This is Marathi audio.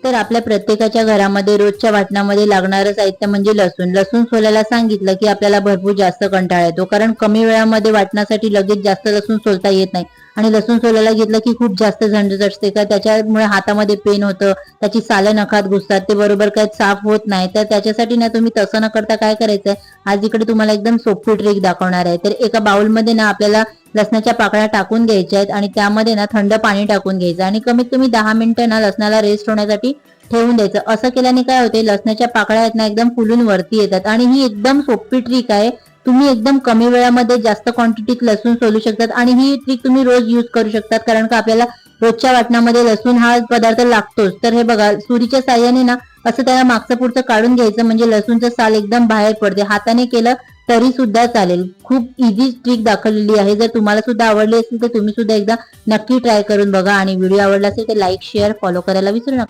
तर आपल्या प्रत्येकाच्या घरामध्ये रोजच्या वाटणामध्ये लागणारं साहित्य म्हणजे लसूण. लसूण सोलायला सांगितलं की आपल्याला भरपूर जास्त कंटाळा येतो, कारण कमी वेळामध्ये वाटण्यासाठी लगेच जास्त लसूण सोलता येत नाही. आणि लसूण सोलायला घेतलं की खूप जास्त झंझट असते, का त्याच्यामुळे हातामध्ये पेन होतं, त्याची सालं नखात घुसतात, ते बरोबर काही साफ होत नाही. तर त्याच्यासाठी ना तुम्ही तसं न करता काय करायचंय, आज इकडे तुम्हाला एकदम सोपी ट्रिक दाखवणार आहे. तर एका बाउलमध्ये ना आपल्याला लसणाच्या पाकळ्या टाकून घ्यायच्या आहेत आणि त्यामध्ये ना थंड पाणी टाकून घ्यायचं आणि कमीत कमी 10 मिनिटं ना लसणाला रेस्ट होण्यासाठी ठेवून द्यायचं. असं केल्याने काय होते, लसणाच्या पाकळ्या आहेत ना एकदम फुलून वरती येतात. आणि ही एकदम सोपी ट्रिक आहे. तुम्ही एकदम कमी वेळामध्ये जास्त क्वांटिटीत लसूण सोलू शकतात आणि ही ट्रिक तुम्ही रोज यूज करू शकतात, कारण का आपल्याला रोजच्या वाटणामध्ये लसूण हा पदार्थ लागतोच. तर हे बघा, सुरीच्या साह्याने ना असं त्याला मागचं पुढचं काढून घ्यायचं, म्हणजे लसूणचं साल एकदम बाहेर पडते. हाताने केलं तरी सुद्धा चालेल. खूप इझी ट्रिक दाखवलेली आहे. जर तुम्हाला सुद्धा आवडली असेल तर तुम्ही सुद्धा एकदा नक्की ट्राय करून बघा. आणि व्हिडिओ आवडला असेल तर लाईक, शेअर, फॉलो करायला विसरू नका.